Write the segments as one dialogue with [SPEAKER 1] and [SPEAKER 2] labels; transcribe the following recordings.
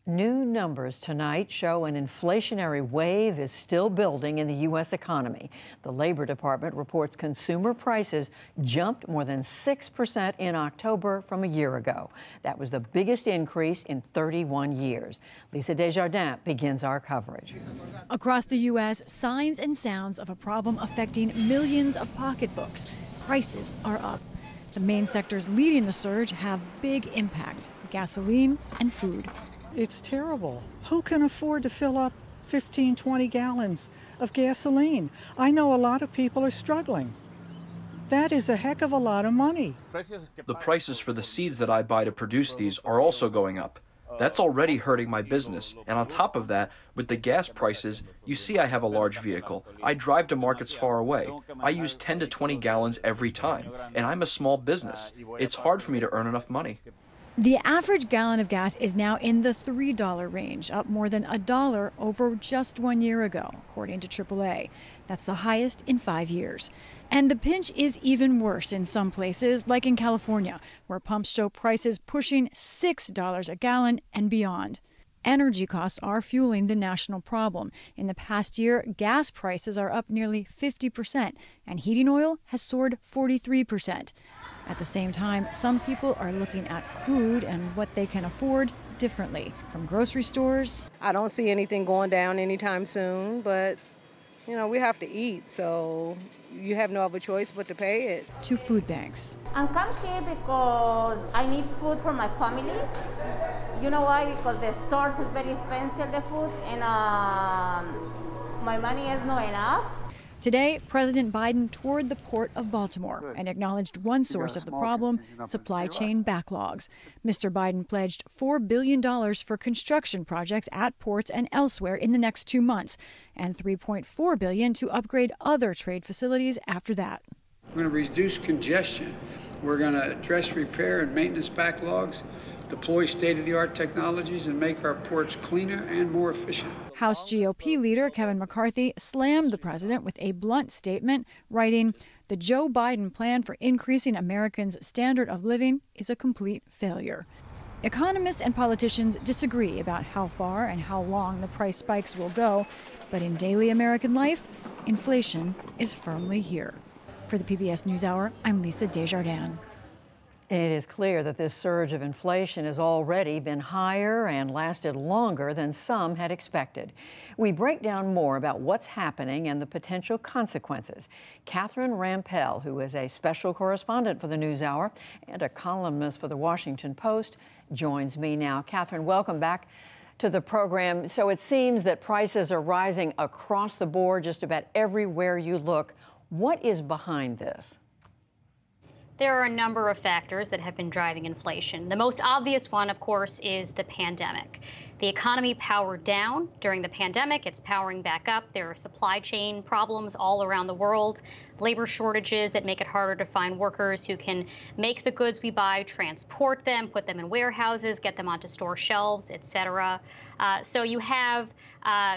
[SPEAKER 1] New numbers tonight show an inflationary wave is still building in the U.S. economy. The Labor Department reports consumer prices jumped more than 6% in October from a year ago. That was the biggest increase in 31 years. Lisa Desjardins begins our coverage.
[SPEAKER 2] Across the U.S., signs and sounds of a problem affecting millions of pocketbooks. Prices are up. The main sectors leading the surge have big impact: gasoline and food.
[SPEAKER 3] It's terrible. Who can afford to fill up 15, 20 gallons of gasoline? I know a lot of people are struggling. That is a heck of a lot of money.
[SPEAKER 4] The prices for the seeds that I buy to produce these are also going up. That's already hurting my business. And on top of that, with the gas prices, you see I have a large vehicle. I drive to markets far away. I use 10 to 20 gallons every time. And I'm a small business. It's hard for me to earn enough money.
[SPEAKER 2] The average gallon of gas is now in the $3 range, up more than $1 over just 1 year ago, according to AAA. That's the highest in 5 years. And the pinch is even worse in some places, like in California, where pumps show prices pushing $6 a gallon and beyond. Energy costs are fueling the national problem. In the past year, gas prices are up nearly 50%, and heating oil has soared 43%. At the same time, some people are looking at food and what they can afford differently. From grocery stores.
[SPEAKER 5] I don't see anything going down anytime soon, but, you know, we have to eat, so you have no other choice but to pay it.
[SPEAKER 2] To food banks.
[SPEAKER 6] I'm come here because I need food for my family. You know why? Because the stores is very expensive, the food, and my money is not enough.
[SPEAKER 2] Today, President Biden toured the Port of Baltimore and acknowledged one source of the problem: supply chain backlogs. Mr. Biden pledged $4 billion for construction projects at ports and elsewhere in the next 2 months, and $3.4 billion to upgrade other trade facilities after that.
[SPEAKER 7] We're going to reduce congestion. We're going to address repair and maintenance backlogs, deploy state-of-the-art technologies, and make our ports cleaner and more efficient.
[SPEAKER 2] House GOP leader Kevin McCarthy slammed the president with a blunt statement, writing, "The Joe Biden plan for increasing Americans' standard of living is a complete failure." Economists and politicians disagree about how far and how long the price spikes will go, but in daily American life, inflation is firmly here. For the PBS NewsHour, I'm Lisa Desjardins.
[SPEAKER 1] It is clear that this surge of inflation has already been higher and lasted longer than some had expected. We break down more about what's happening and the potential consequences. Catherine Rampell, who is a special correspondent for the NewsHour and a columnist for the Washington Post, joins me now. Catherine, welcome back to the program. So it seems that prices are rising across the board, just about everywhere you look. What is behind this?
[SPEAKER 8] There are a number of factors that have been driving inflation. The most obvious one, of course, is the pandemic. The economy powered down during the pandemic. It's powering back up. There are supply chain problems all around the world, labor shortages that make it harder to find workers who can make the goods we buy, transport them, put them in warehouses, get them onto store shelves, et cetera. So you have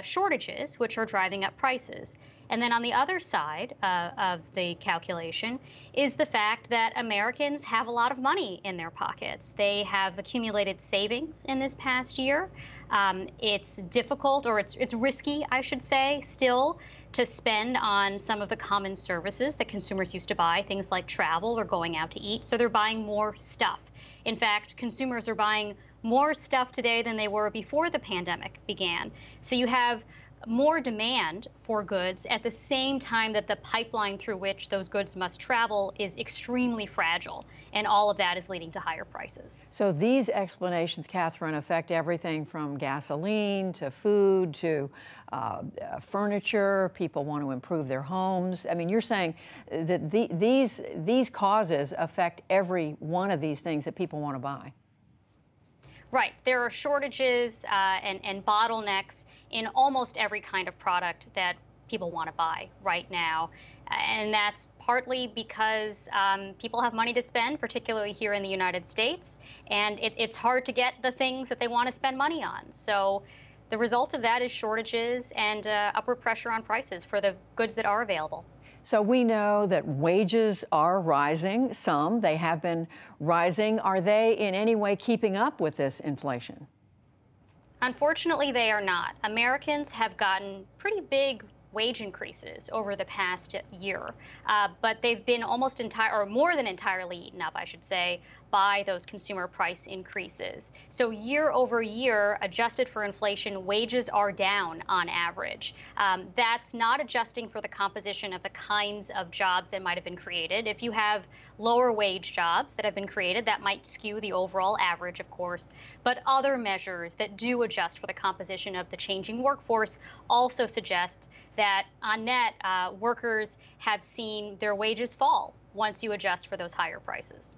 [SPEAKER 8] shortages, which are driving up prices. And then on the other side of the calculation is the fact that Americans have a lot of money in their pockets. They have accumulated savings in this past year. It's difficult, or it's risky, I should say, still to spend on some of the common services that consumers used to buy, things like travel or going out to eat. So they're buying more stuff. In fact, consumers are buying more stuff today than they were before the pandemic began. So you have more demand for goods at the same time that the pipeline through which those goods must travel is extremely fragile, and all of that is leading to higher prices.
[SPEAKER 1] So these explanations, Catherine, affect everything from gasoline to food to furniture. People want to improve their homes. I mean, you're saying that these causes affect every one of these things that people want to buy.
[SPEAKER 8] Right. There are shortages and bottlenecks in almost every kind of product that people want to buy right now. And that's partly because people have money to spend, particularly here in the United States, and it's hard to get the things that they want to spend money on. So the result of that is shortages and upward pressure on prices for the goods that are available.
[SPEAKER 1] So we know that wages are rising. Some, they have been rising. Are they in any way keeping up with this inflation?
[SPEAKER 8] Unfortunately, they are not. Americans have gotten pretty big wage increases over the past year, but they've been almost or more than entirely eaten up, I should say, by those consumer price increases. So year over year, adjusted for inflation, wages are down on average. That's not adjusting for the composition of the kinds of jobs that might have been created. If you have lower wage jobs that have been created, that might skew the overall average, of course. But other measures that do adjust for the composition of the changing workforce also suggest that on net, workers have seen their wages fall once you adjust for those higher prices.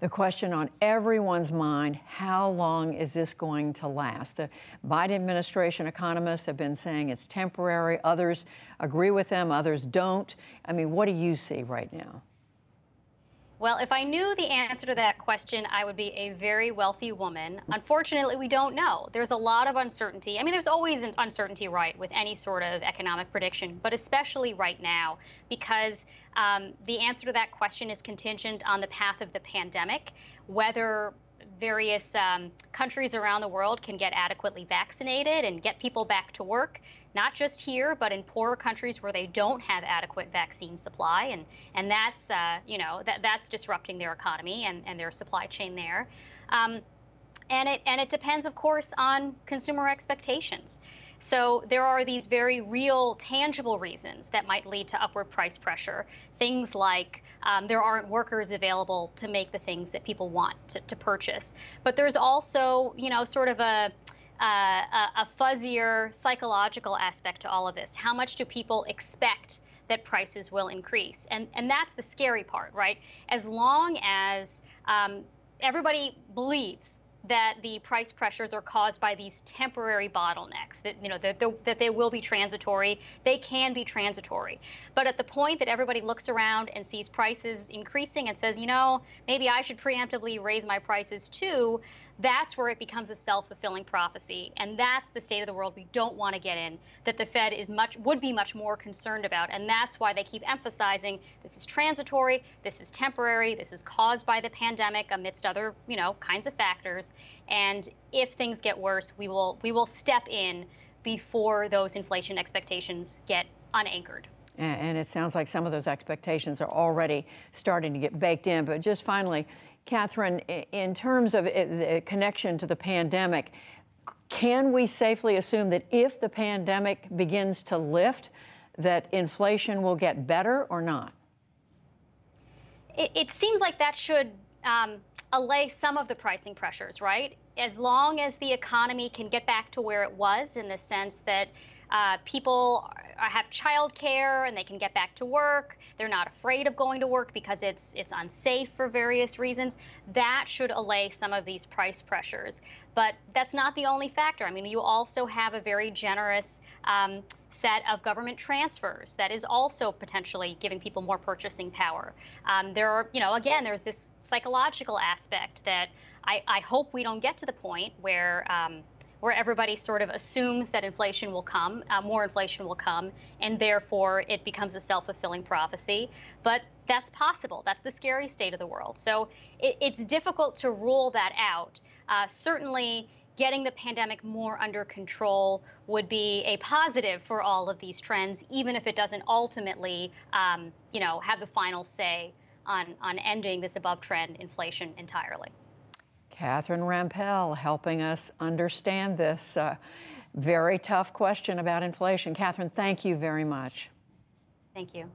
[SPEAKER 1] The question on everyone's mind, how long is this going to last? The Biden administration economists have been saying it's temporary. Others agree with them, others don't. I mean, what do you see right now?
[SPEAKER 8] Well, if I knew the answer to that question, I would be a very wealthy woman. Unfortunately, we don't know. There's a lot of uncertainty. I mean, there's always an uncertainty, right, with any sort of economic prediction, but especially right now, because the answer to that question is contingent on the path of the pandemic, whether various countries around the world can get adequately vaccinated and get people back to work, not just here, but in poorer countries where they don't have adequate vaccine supply, and that's that's disrupting their economy and their supply chain there, and it depends, of course, on consumer expectations. So there are these very real, tangible reasons that might lead to upward price pressure. Things like there aren't workers available to make the things that people want to purchase. But there's also, sort of a fuzzier psychological aspect to all of this. How much do people expect that prices will increase? And that's the scary part, right? As long as everybody believes that the price pressures are caused by these temporary bottlenecks, that they will be transitory, they can be transitory. But at the point that everybody looks around and sees prices increasing and says, maybe I should preemptively raise my prices too, that's where it becomes a self-fulfilling prophecy. And that's the state of the world we don't want to get in, that the Fed would be much more concerned about. And that's why they keep emphasizing this is transitory, this is temporary, this is caused by the pandemic amidst other, kinds of factors. And if things get worse, we will step in before those inflation expectations get unanchored.
[SPEAKER 1] And it sounds like some of those expectations are already starting to get baked in. But just finally, Catherine, in terms of the connection to the pandemic, can we safely assume that if the pandemic begins to lift, that inflation will get better or not?
[SPEAKER 8] It seems like that should allay some of the pricing pressures, right? As long as the economy can get back to where it was, in the sense that people have childcare and they can get back to work, they're not afraid of going to work because it's unsafe for various reasons, that should allay some of these price pressures. But that's not the only factor. I mean, you also have a very generous set of government transfers that is also potentially giving people more purchasing power. There are, again, there's this psychological aspect that I hope we don't get to the point where everybody sort of assumes that inflation will come, more inflation will come, and therefore it becomes a self-fulfilling prophecy. But that's possible. That's the scary state of the world. So it's difficult to rule that out. Certainly, getting the pandemic more under control would be a positive for all of these trends, even if it doesn't ultimately, have the final say on ending this above-trend inflation entirely.
[SPEAKER 1] Catherine Rampell helping us understand this very tough question about inflation. Catherine, thank you very much.
[SPEAKER 8] Thank you.